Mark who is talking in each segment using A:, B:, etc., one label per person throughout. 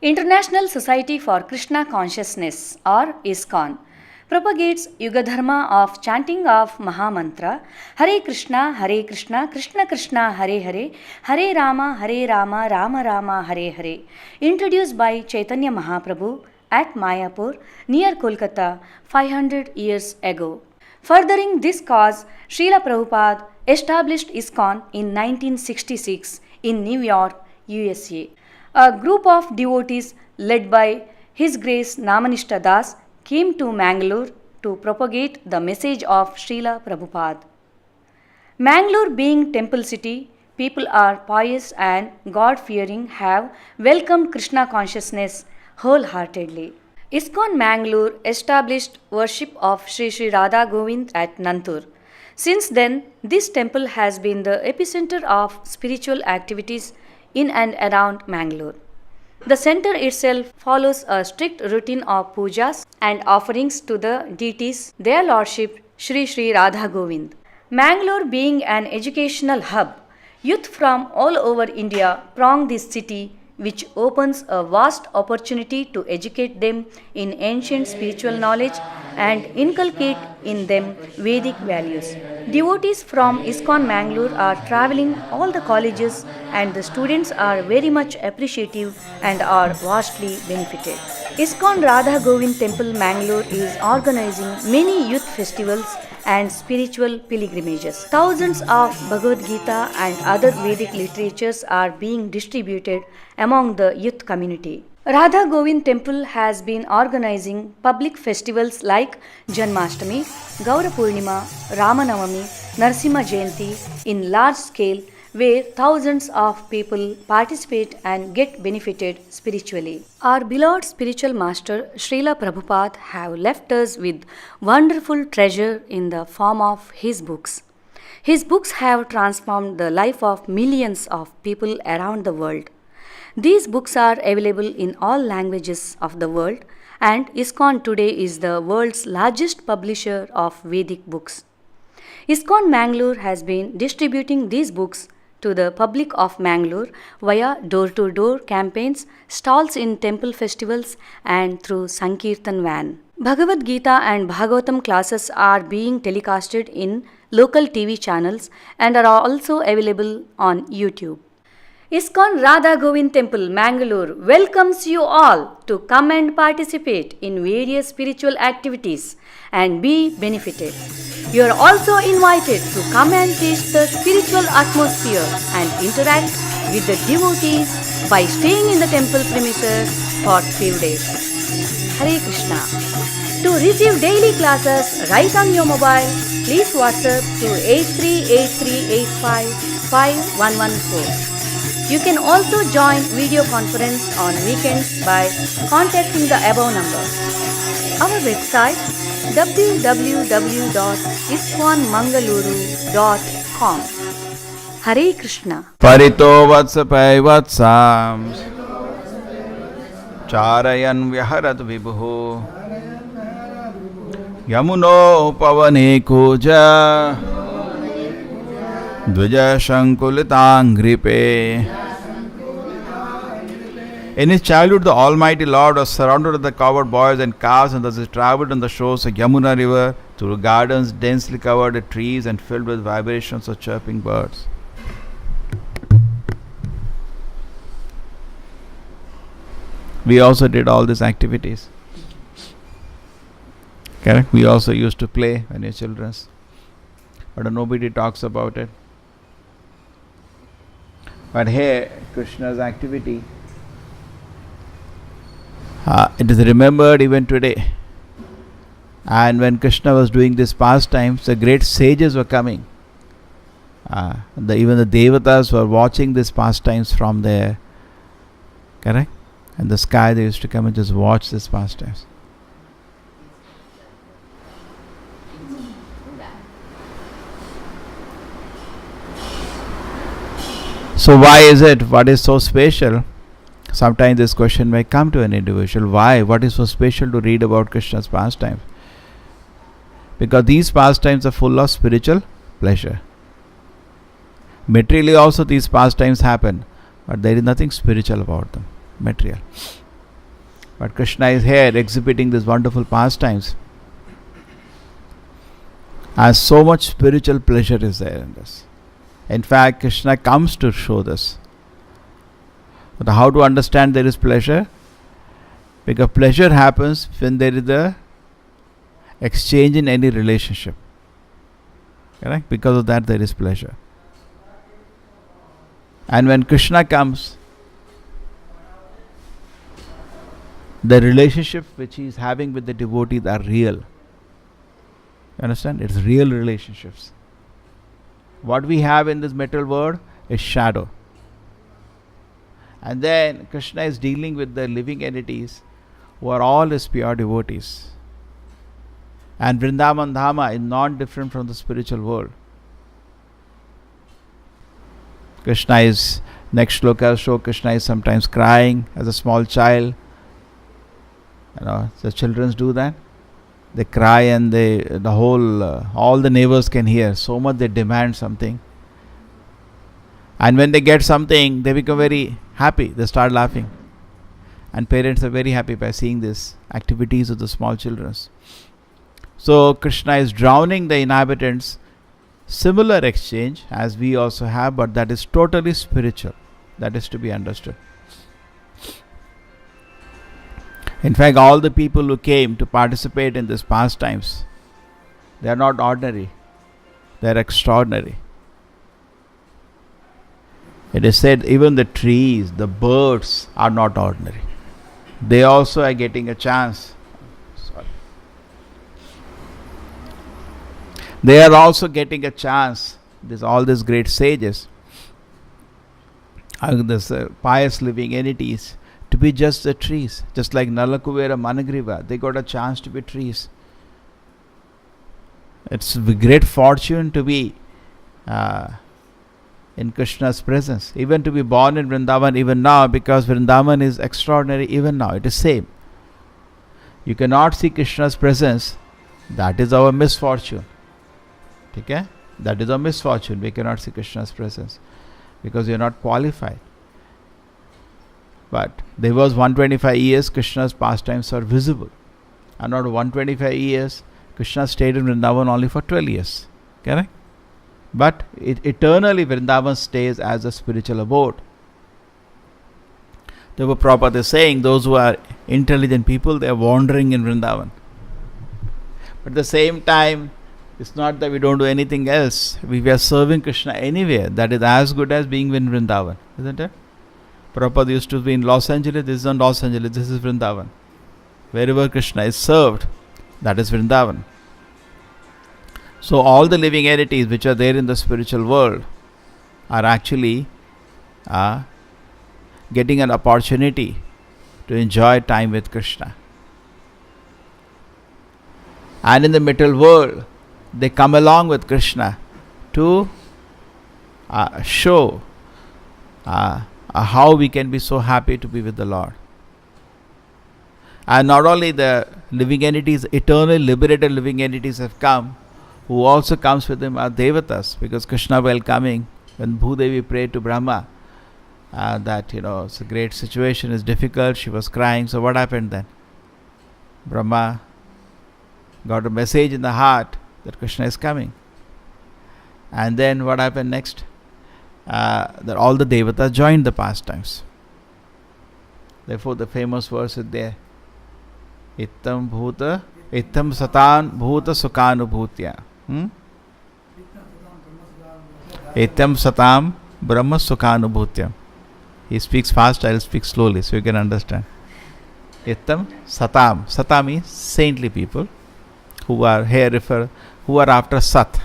A: International Society for Krishna Consciousness or ISKCON propagates Yuga Dharma of chanting of Mahamantra Hare Krishna, Krishna Krishna, Hare Hare, Hare Rama, Rama Rama, Hare Hare, introduced by Chaitanya Mahaprabhu at Mayapur near Kolkata 500 years ago. Furthering this cause, Srila Prabhupada established ISKCON in 1966 in New York, USA. A group of devotees led by His Grace Namanishta Das came to Mangalore to propagate the message of Srila Prabhupada. Mangalore being temple city, people are pious and God-fearing, have welcomed Krishna consciousness wholeheartedly. ISKCON Mangalore established worship of Sri Sri Radha Govind at Nantur. Since then, this temple has been the epicenter of spiritual activities in and around Mangalore. The center itself follows a strict routine of pujas and offerings to the deities, their lordship Sri Sri Radha Govind. Mangalore being an educational hub, youth from all over India throng this city, which opens a vast opportunity to educate them in ancient spiritual knowledge and inculcate in them Vedic values. Devotees from ISKCON Mangalore are traveling all the colleges, and the students are very much appreciative and are vastly benefited. ISKCON Radha Govind Temple Mangalore is organizing many youth festivals and spiritual pilgrimages. Thousands of Bhagavad Gita and other Vedic literatures are being distributed among the youth community. Radha Govind Temple has been organizing public festivals like Janmashtami, Gaura Purnima, Ramanavami, Narasimha Jayanti in large scale, where thousands of people participate and get benefited spiritually. Our beloved spiritual master Srila Prabhupada have left us with wonderful treasure in the form of his books. His books have transformed the life of millions of people around the world. These books are available in all languages of the world, and ISKCON today is the world's largest publisher of Vedic books. ISKCON Mangalore has been distributing these books to the public of Mangalore via door-to-door campaigns, stalls in temple festivals, and through Sankirtan van. Bhagavad Gita and Bhagavatam classes are being telecasted in local TV channels and are also available on YouTube. ISKCON Radha Govind Temple Mangalore welcomes you all to come and participate in various spiritual activities and be benefited. You are also invited to come and taste the spiritual atmosphere and interact with the devotees by staying in the temple premises for few days. Hare Krishna. To receive daily classes right on your mobile, please WhatsApp to 8383855114. You can also join video conference on weekends by contacting the above number. Our website www.iskonmangaluru.com. Hare Krishna.
B: Parito vatsapai vatsam Charayan vyaharat vibhu Yamuno pavane kuja Dvaja Shankulitangripe. In his childhood, the Almighty Lord was surrounded with the cowherd boys and calves, and thus he travelled on the shores of Yamuna river through gardens densely covered with trees and filled with vibrations of chirping birds. We also did all these activities. Correct? We also used to play when we were children, but nobody talks about it. But here, Krishna's activity, it is remembered even today. And when Krishna was doing these pastimes, the great sages were coming. Even the devatas were watching these pastimes from there. Correct? In the sky, they used to come and just watch these pastimes. So why is it? What is so special? Sometimes this question may come to an individual. Why? What is so special to read about Krishna's pastimes? Because these pastimes are full of spiritual pleasure. Materially also these pastimes happen, but there is nothing spiritual about them. Material. But Krishna is here exhibiting these wonderful pastimes. And so much spiritual pleasure is there in this. In fact, Krishna comes to show this. But how to understand there is pleasure? Because pleasure happens when there is a exchange in any relationship. Correct? Because of that there is pleasure. And when Krishna comes, the relationship which he is having with the devotees are real. You understand? It's real relationships. What we have in this material world is shadow. And then Krishna is dealing with the living entities who are all his pure devotees. And Vrindavan Dhama is not different from the spiritual world. Krishna is, next shloka show Krishna is sometimes crying as a small child. The children do that. They cry and all the neighbors can hear. So much they demand something. And when they get something, they become very happy. They start laughing. And parents are very happy by seeing these activities of the small children. So Krishna is drowning the inhabitants. Similar exchange as we also have, but that is totally spiritual. That is to be understood. In fact, all the people who came to participate in these pastimes, they are not ordinary. They are extraordinary. It is said even the trees, the birds are not ordinary. They also are getting a chance. They are also getting a chance. All these great sages, these pious living entities, to be just the trees. Just like Nalakuvera, Managriva, they got a chance to be trees. It's a great fortune to be in Krishna's presence. Even to be born in Vrindavan even now, because Vrindavan is extraordinary even now. It is same. You cannot see Krishna's presence. That is our misfortune. Okay? That is our misfortune. We cannot see Krishna's presence because we are not qualified. But there was 125 years Krishna's pastimes are visible. And not 125 years, Krishna stayed in Vrindavan only for 12 years. Correct? But eternally Vrindavan stays as a spiritual abode. Therefore Prabhupada is saying those who are intelligent people, they are wandering in Vrindavan. But at the same time, it's not that we don't do anything else. We are serving Krishna anywhere. That is as good as being in Vrindavan. Isn't it? Prabhupada used to be in Los Angeles. This is not Los Angeles. This is Vrindavan. Wherever Krishna is served, that is Vrindavan. So all the living entities which are there in the spiritual world are actually getting an opportunity to enjoy time with Krishna. And in the material world, they come along with Krishna to show how we can be so happy to be with the Lord. And not only the living entities, eternal liberated living entities have come, who also comes with them are Devatas, because Krishna while coming, when Bhudevi prayed to Brahma, that it's a great situation, is difficult, she was crying. So what happened then? Brahma got a message in the heart that Krishna is coming. And then what happened next? That all the Devatas joined the pastimes. Therefore the famous verse is there. Ittam satan bhuta sukhanubhutya. Ittam satam brahma sukhanubhutya. He speaks fast, I will speak slowly so you can understand. Ittam satam. Sata means saintly people who are after Sat.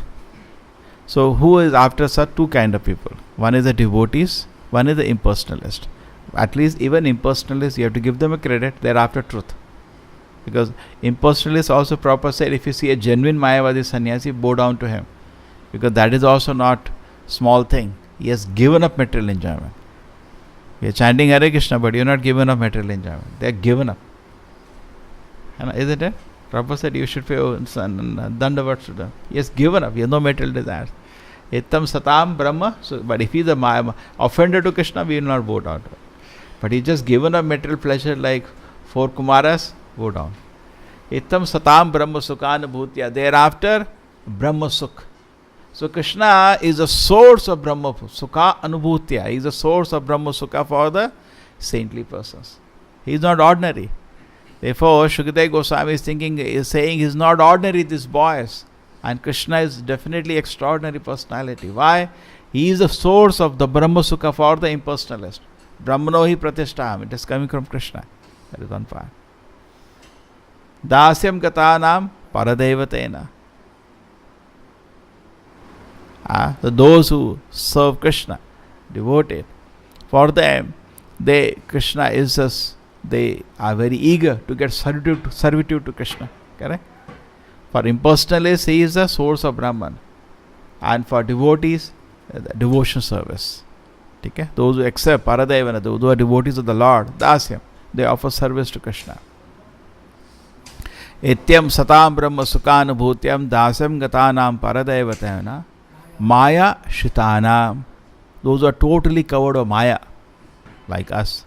B: So who is after Sat? Two kind of people. One is the devotees, one is the impersonalist. At least even impersonalists, you have to give them a credit, they are after truth. Because impersonalists also proper said, if you see a genuine Mayavadi sannyasi, bow down to him. Because that is also not small thing. He has given up material enjoyment. We are chanting Hare Krishna, but you are not given up material enjoyment. They are given up. Isn't it? Prabhupada said you should pay dandavats to them. He has given up. He has no material desires. Ittam satam brahma. So, but if he is a offender to Krishna, we will not bow down to him. But he just given up material pleasure like 4 Kumaras go down. Itam satam brahma sukhanubhutya. Thereafter, brahma sukh. So Krishna is the source of brahma sukha anubhutya. He is the source of brahma sukha for the saintly persons. He is not ordinary. Therefore, Shukadeva Goswami is saying he is not ordinary, these boys. And Krishna is definitely extraordinary personality. Why? He is the source of the Brahma Sukha for the impersonalist. Brahmano hi pratishtaham. It is coming from Krishna. That is one part. Dasyam gatanam paradevatena. Those who serve Krishna, devoted, for them, Krishna is just, they are very eager to get servitude to Krishna. Correct? For impersonalists, he is the source of Brahman. And for devotees, devotion service. Okay? Those who accept Paradevana, those who are devotees of the Lord, Dasyam, they offer service to Krishna. Ityam satam brahma sukhanubhutyam dasyam gatanam paradevatena maya shitanam. Those who are totally covered of Maya, like us.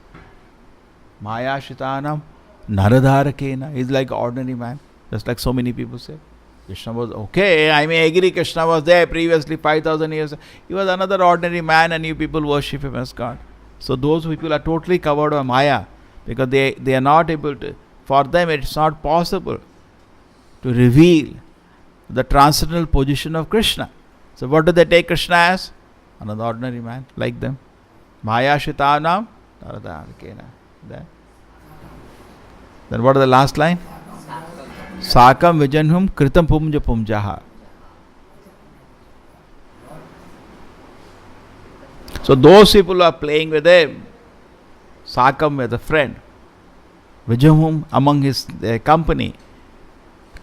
B: Maya shitanam naradharakena. He's like an ordinary man, just like so many people say. Krishna was okay, I may agree, Krishna was there previously 5,000 years. He was another ordinary man and you people worship him as God. So those people are totally covered by Maya because they are not able to, for them it's not possible to reveal the transcendental position of Krishna. So what do they take Krishna as? Another ordinary man like them. Maya shitanam naradharakena. Then what is the last line? Sakam vijanhum kritam pumja pumjaha. So those people who are playing with him, Sakam with a friend, Vijanhum among his company,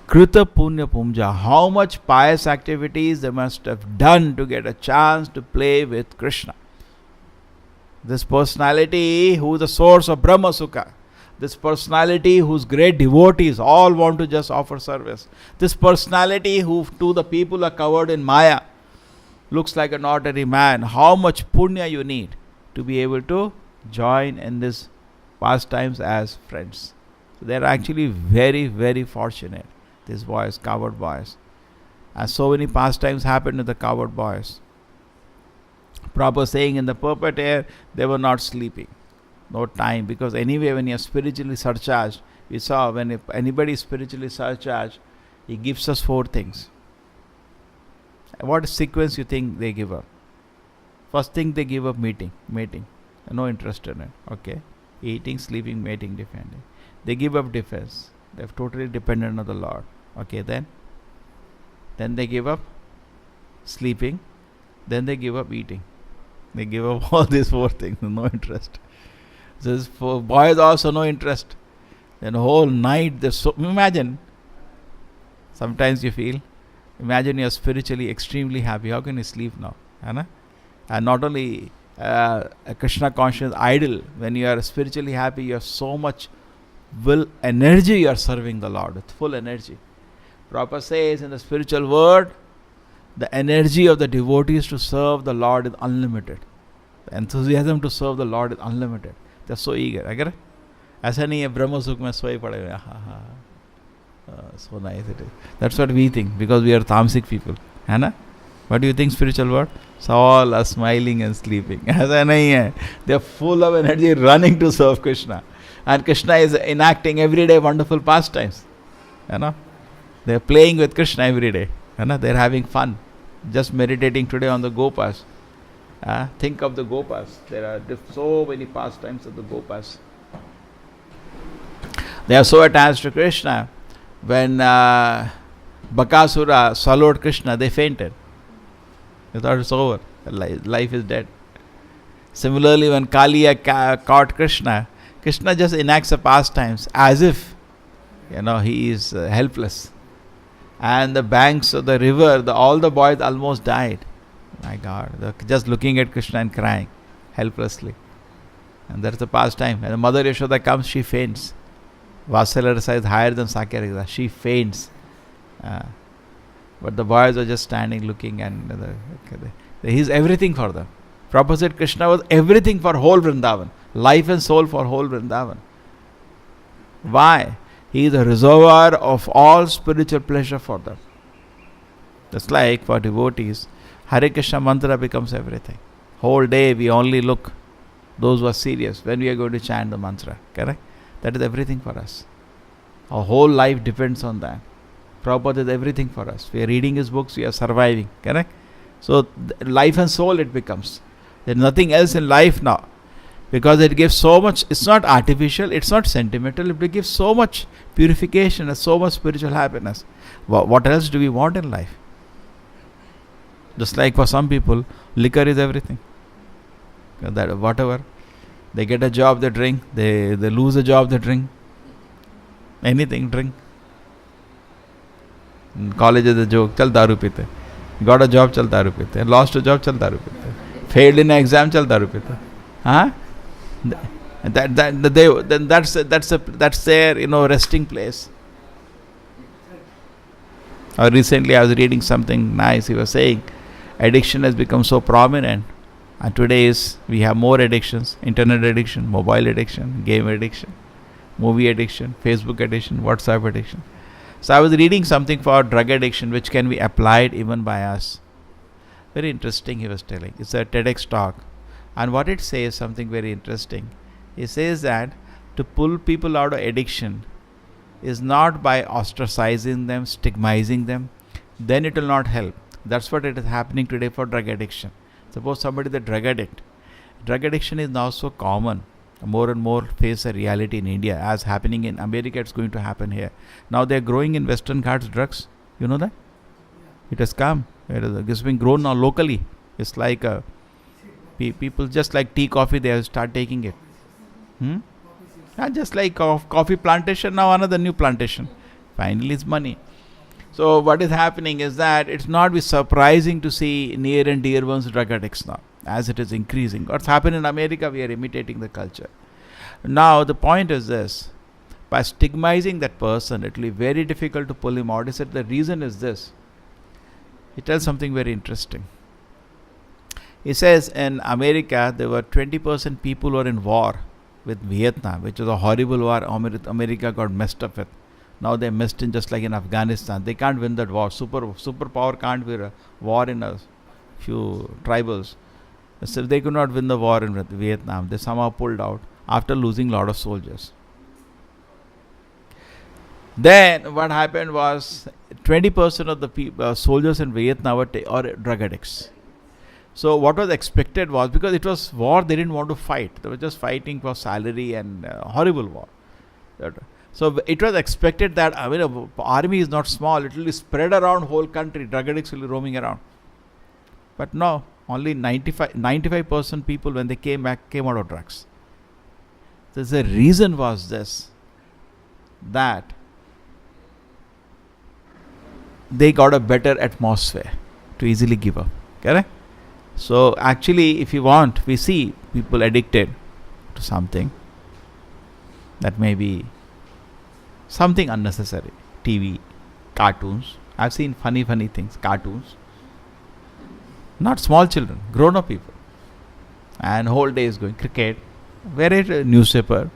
B: krita punya pumja. How much pious activities they must have done to get a chance to play with Krishna. This personality who is the source of Brahma Sukha. This personality whose great devotees all want to just offer service. This personality who to the people are covered in Maya looks like an ordinary man. How much punya you need to be able to join in this pastimes as friends. So they are actually very, very fortunate. These boys, coward boys. And so many pastimes happened to the coward boys. Proper saying in the pulpit here, they were not sleeping. No time, because anyway when you are spiritually surcharged, we saw when anybody is spiritually surcharged, he gives us 4 things. What sequence you think they give up? First thing they give up mating. No interest in it. Okay. Eating, sleeping, mating, defending. They give up defense. They are totally dependent on the Lord. Okay, then they give up sleeping. Then they give up eating. They give up all these 4 things. No interest. This for boys also no interest. Then whole night they so imagine. Sometimes you feel, imagine you are spiritually extremely happy. How can you sleep now? And not only a Krishna conscious idol. When you are spiritually happy, you have so much will, energy. You are serving the Lord with full energy. Prabhupada says in the spiritual word, the energy of the devotees to serve the Lord is unlimited. The enthusiasm to serve the Lord is unlimited. They are so eager. Agar ऐसा नहीं है ब्रह्म सुख में सोए पड़े हुए. So nice it is. That's what we think because we are tamasic people. है ना? What do you think spiritual world? So all are smiling and sleeping. ऐसा नहीं है. They are full of energy running to serve Krishna. And Krishna is enacting everyday wonderful pastimes. They are playing with Krishna every day. They are having fun. Just meditating today on the Gopas. Think of the Gopas. There are so many pastimes of the Gopas. They are so attached to Krishna. When Bakasura swallowed Krishna, they fainted. They thought it's over. Life is dead. Similarly, when Kaliya caught Krishna, Krishna just enacts the pastimes as if he is helpless. And the banks of the river, all the boys almost died. My God, they're just looking at Krishna and crying helplessly. And that's the pastime. When the mother Yashoda comes, she faints. Vatsala Rasa is higher than Sakya Rasa. She faints. But the boys are just standing looking and he's everything for them. Prabhupada said Krishna was everything for whole Vrindavan. Life and soul for whole Vrindavan. Why? He is a reservoir of all spiritual pleasure for them. Just like for devotees, Hare Krishna mantra becomes everything. Whole day we only look, those who are serious, when we are going to chant the mantra. Correct? That is everything for us. Our whole life depends on that. Prabhupada is everything for us. We are reading his books, we are surviving. Correct? So life and soul it becomes. There is nothing else in life now. Because it gives so much, it's not artificial, it's not sentimental, it gives so much purification and so much spiritual happiness. What else do we want in life? Just like for some people, liquor is everything. That whatever. They get a job, they drink. They lose a job, they drink. Anything, drink. In college is a joke, chal daru pite. Got a job, chal daru pite. Lost a job, chal daru pite. Failed in an exam, chal daru pite. Huh? That's their resting place. Recently I was reading something nice. He was saying addiction has become so prominent, and today we have more addictions: internet addiction, mobile addiction, game addiction, movie addiction, Facebook addiction, WhatsApp addiction. So I was reading something for drug addiction which can be applied even by us. Very interesting, he was telling. It's a TEDx talk. And what it says, something very interesting. It says that to pull people out of addiction is not by ostracizing them, stigmatizing them. Then it will not help. That's what it is happening today for drug addiction. Suppose somebody is a drug addict. Drug addiction is now so common. More and more face a reality in India. As happening in America, it's going to happen here. Now they are growing in Western Ghats drugs. You know that? It has come. It's being grown now locally. It's like people just like tea, coffee, they have start taking it. Just like coffee plantation, now another new plantation. Finally, it's money. So what is happening is that it's not be surprising to see near and dear ones drug addicts now, as it is increasing. What's happened in America, we are imitating the culture. Now the point is this: by stigmatizing that person, it will be very difficult to pull him out. He said the reason is this. He tells something very interesting. He says in America there were 20% people who were in war with Vietnam, which was a horrible war America got messed up with. Now they're messed in just like in Afghanistan. They can't win that war. Superpower can't win a war in a few tribals. So they could not win the war in Vietnam. They somehow pulled out after losing a lot of soldiers. Then what happened was 20% of the soldiers in Vietnam were drug addicts. So what was expected was, because it was war, they didn't want to fight. They were just fighting for salary and horrible war. So it was expected that army is not small. It will be spread around whole country. Drug addicts will be roaming around. But no, only 95% people when they came back came out of drugs. So the reason was this, that they got a better atmosphere to easily give up. Correct? So actually, if you want, we see people addicted to something that may be something unnecessary. TV, cartoons. I've seen funny things, cartoons. Not small children, grown-up people. And whole day is going cricket, very newspaper.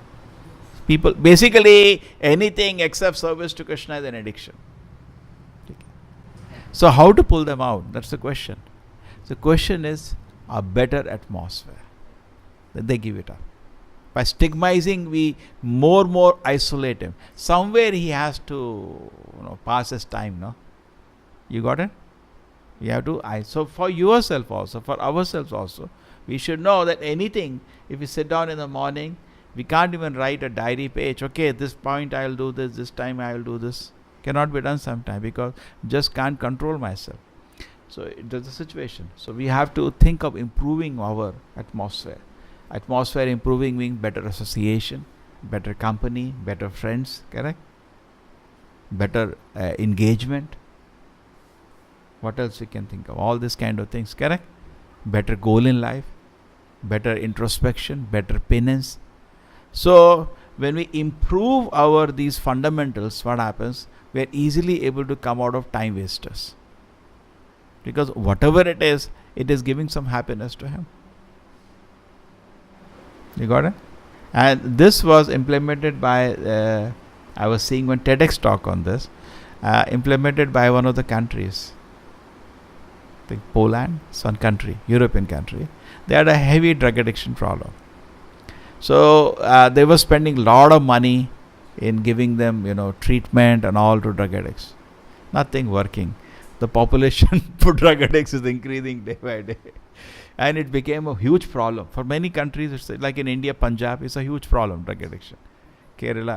B: People, basically anything except service to Krishna is an addiction. So how to pull them out? That's the question. The question is a better atmosphere. That they give it up. By stigmatizing, we more isolate him. Somewhere he has to pass his time. No, you got it? You have to. So for yourself also, for ourselves also, we should know that anything. If we sit down in the morning, we can't even write a diary page. Okay, at this point I will do this. This time I will do this. Cannot be done sometime because just can't control myself. So that's the situation. So we have to think of improving our atmosphere. Atmosphere improving means better association, better company, better friends, correct? Better engagement. What else we can think of? All these kind of things, correct? Better goal in life, better introspection, better penance. So when we improve these fundamentals, what happens? We are easily able to come out of time wasters. Because whatever it is giving some happiness to him. You got it? And this was implemented by I was seeing one TEDx talk on this, implemented by one of the countries. I think Poland, some country, European country. They had a heavy drug addiction problem. So they were spending a lot of money in giving them, treatment and all to drug addicts. Nothing working. The population for drug addicts is increasing day by day. And it became a huge problem. For many countries, it's like in India, Punjab, it's a huge problem, drug addiction. Kerala,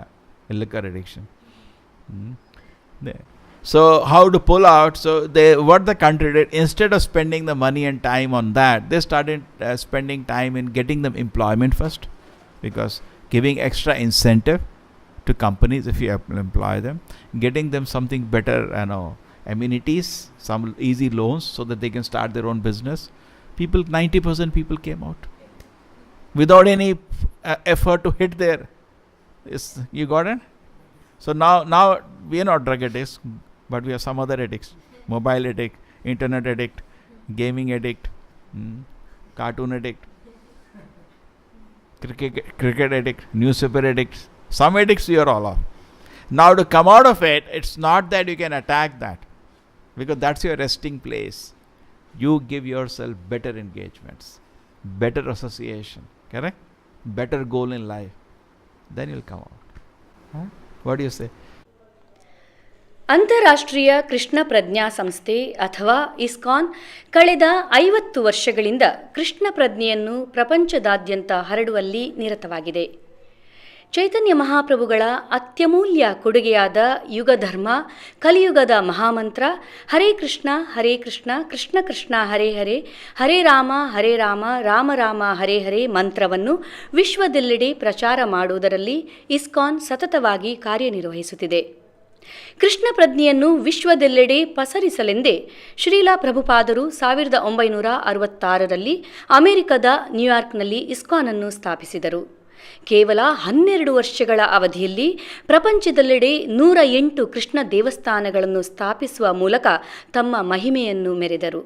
B: liquor addiction. So how to pull out? So what the country did, instead of spending the money and time on that, they started spending time in getting them employment first, because giving extra incentive to companies if you employ them, getting them something better, amenities, some easy loans so that they can start their own business. 90% people came out without any effort to hit there. You got it? So now we are not drug addicts, but we have some other addicts: mobile addict, internet addict, gaming addict, cartoon addict, cricket addict, newspaper addicts. Some addicts we are all of. Now to come out of it, it's not that you can attack that, because that's your resting place. You give yourself better engagements, better association, correct? Better goal in life. Then you'll come out. What do you say?
A: ಅಂತಾರಾಷ್ಟ್ರೀಯ ಕೃಷ್ಣ ಪ್ರಜ್ಞಾ ಸಂಸ್ಥೆ ಅಥವಾ ISKCON ಕಳೆದ 50 ವರ್ಷಗಳಿಂದ ಕೃಷ್ಣ ಪ್ರಜ್ಞೆಯನ್ನು ಪ್ರಪಂಚದಾದ್ಯಂತ ಹರಡುವಲ್ಲಿ ನಿರತವಾಗಿದೆ. ಚೈತನ್ಯ ಮಹಾಪ್ರಭುಗಳ ಅತ್ಯಮೂಲ್ಯ ಕೊಡುಗೆಯಾದ ಯುಗಧರ್ಮ, ಕಲಿಯುಗದ ಮಹಾಮಂತ್ರ ಹರೇ ಕೃಷ್ಣ ಕೃಷ್ಣ ಕೃಷ್ಣ ಹರೇ ಹರೇ, ಹರೇ ರಾಮ ರಾಮ ರಾಮ ಹರೇ ಹರೇ ಮಂತ್ರವನ್ನು ವಿಶ್ವದೆಲ್ಲೆಡೆ ಪ್ರಚಾರ ಮಾಡುವುದರಲ್ಲಿ ಇಸ್ಕಾನ್ ಸತತವಾಗಿ ಕಾರ್ಯನಿರ್ವಹಿಸುತ್ತಿದೆ. ಕೃಷ್ಣ ಪ್ರಜ್ಞೆಯನ್ನು ವಿಶ್ವದೆಲ್ಲೆಡೆ ಪಸರಿಸಲೆಂದೇ ಶ್ರೀಲ ಪ್ರಭುಪಾದರು 1966ರಲ್ಲಿ ಅಮೆರಿಕದ ನ್ಯೂಯಾರ್ಕ್ನಲ್ಲಿ ಇಸ್ಕಾನ್ ಅನ್ನು ಸ್ಥಾಪಿಸಿದರು. ಕೇವಲ 12 ವರ್ಷಗಳ ಅವಧಿಯಲ್ಲಿ ಪ್ರಪಂಚದೆಲ್ಲೆಡೆ 108 ಕೃಷ್ಣ ದೇವಸ್ಥಾನಗಳನ್ನು ಸ್ಥಾಪಿಸುವ ಮೂಲಕ ತಮ್ಮ ಮಹಿಮೆಯನ್ನು ಮೆರೆದರು.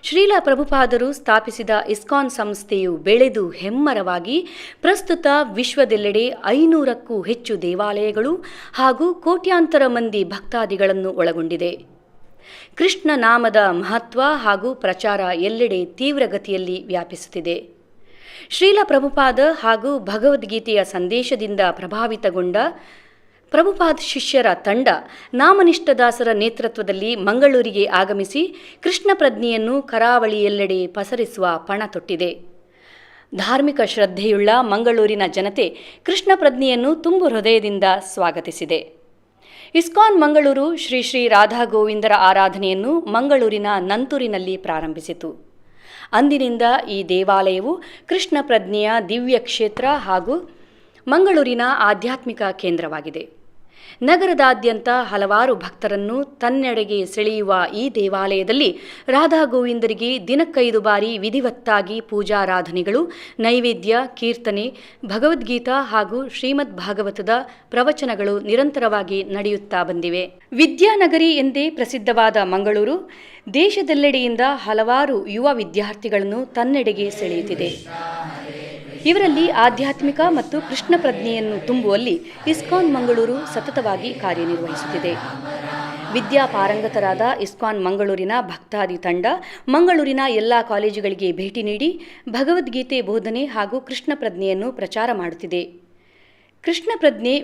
A: ಶ್ರೀಲ ಪ್ರಭುಪಾದರು ಸ್ಥಾಪಿಸಿದ ಇಸ್ಕಾನ್ ಸಂಸ್ಥೆಯು ಬೆಳೆದು ಹೆಮ್ಮರವಾಗಿ ಪ್ರಸ್ತುತ ವಿಶ್ವದೆಲ್ಲೆಡೆ 500ಕ್ಕೂ ಹೆಚ್ಚು ದೇವಾಲಯಗಳು ಹಾಗೂ ಕೋಟ್ಯಾಂತರ ಮಂದಿ ಭಕ್ತಾದಿಗಳನ್ನು ಒಳಗೊಂಡಿದೆ. ಕೃಷ್ಣ ನಾಮದ ಮಹತ್ವ ಹಾಗೂ ಪ್ರಚಾರ ಎಲ್ಲೆಡೆ ತೀವ್ರಗತಿಯಲ್ಲಿ ವ್ಯಾಪಿಸುತ್ತಿದೆ. ಶ್ರೀಲ ಪ್ರಭುಪಾದ ಹಾಗೂ ಭಗವದ್ಗೀತೆಯ ಸಂದೇಶದಿಂದ ಪ್ರಭಾವಿತಗೊಂಡ ಪ್ರಭುಪಾದ ಶಿಷ್ಯರ ತಂಡ ನಾಮನಿಷ್ಠದಾಸರ ನೇತೃತ್ವದಲ್ಲಿ ಮಂಗಳೂರಿಗೆ ಆಗಮಿಸಿ ಕೃಷ್ಣ ಪ್ರಜ್ಞೆಯನ್ನು ಕರಾವಳಿಯೆಲ್ಲೆಡೆ ಪಸರಿಸುವ ಪಣ ತೊಟ್ಟಿದೆ. ಧಾರ್ಮಿಕ ಶ್ರದ್ಧೆಯುಳ್ಳ ಮಂಗಳೂರಿನ ಜನತೆ ಕೃಷ್ಣ ಪ್ರಜ್ಞೆಯನ್ನು ತುಂಬು ಹೃದಯದಿಂದ ಸ್ವಾಗತಿಸಿದೆ. ಇಸ್ಕಾನ್ ಮಂಗಳೂರು ಶ್ರೀ ಶ್ರೀ ರಾಧಾ ಗೋವಿಂದರ ಆರಾಧನೆಯನ್ನು ಮಂಗಳೂರಿನ ನಂತೂರಿನಲ್ಲಿ ಪ್ರಾರಂಭಿಸಿತು. ಅಂದಿನಿಂದ ಈ ದೇವಾಲಯವು ಕೃಷ್ಣ ಪ್ರಜ್ಞೆಯ ದಿವ್ಯ ಕ್ಷೇತ್ರ ಹಾಗೂ ಮಂಗಳೂರಿನ ಆಧ್ಯಾತ್ಮಿಕ ಕೇಂದ್ರವಾಗಿದೆ. ನಗರದಾದ್ಯಂತ ಹಲವಾರು ಭಕ್ತರನ್ನು ತನ್ನೆಡೆಗೆ ಸೆಳೆಯುವ ಈ ದೇವಾಲಯದಲ್ಲಿ ರಾಧಾ ಗೋವಿಂದರಿಗೆ ದಿನಕ್ಕೈದು ಬಾರಿ ವಿಧಿವತ್ತಾಗಿ ಪೂಜಾರಾಧನೆಗಳು, ನೈವೇದ್ಯ, ಕೀರ್ತನೆ, ಭಗವದ್ಗೀತಾ ಹಾಗೂ ಶ್ರೀಮದ್ ಭಾಗವತದ ಪ್ರವಚನಗಳು ನಿರಂತರವಾಗಿ ನಡೆಯುತ್ತಾ ಬಂದಿವೆ. ವಿದ್ಯಾನಗರಿ ಎಂದೇ ಪ್ರಸಿದ್ಧವಾದ ಮಂಗಳೂರು ದೇಶದೆಲ್ಲೆಡೆಯಿಂದ ಹಲವಾರು ಯುವ ವಿದ್ಯಾರ್ಥಿಗಳನ್ನು ತನ್ನೆಡೆಗೆ ಸೆಳೆಯುತ್ತಿದೆ. ಇವರಲ್ಲಿ ಆಧ್ಯಾತ್ಮಿಕ ಮತ್ತು ಕೃಷ್ಣ ಪ್ರಜ್ಞೆಯನ್ನು ತುಂಬುವಲ್ಲಿ ಇಸ್ಕಾನ್ ಮಂಗಳೂರು ಸತತವಾಗಿ ಕಾರ್ಯನಿರ್ವಹಿಸುತ್ತಿದೆ. ವಿದ್ಯಾಪಾರಂಗತರಾದ ಇಸ್ಕಾನ್ ಮಂಗಳೂರಿನ ಭಕ್ತಾದಿ ತಂಡ ಮಂಗಳೂರಿನ ಎಲ್ಲ ಕಾಲೇಜುಗಳಿಗೆ ಭೇಟಿ ನೀಡಿ ಭಗವದ್ಗೀತೆ ಬೋಧನೆ ಹಾಗೂ ಕೃಷ್ಣ ಪ್ರಜ್ಞೆಯನ್ನು ಪ್ರಚಾರ ಮಾಡುತ್ತಿದೆ. ಕೃಷ್ಣ ಪ್ರಜ್ಞೆ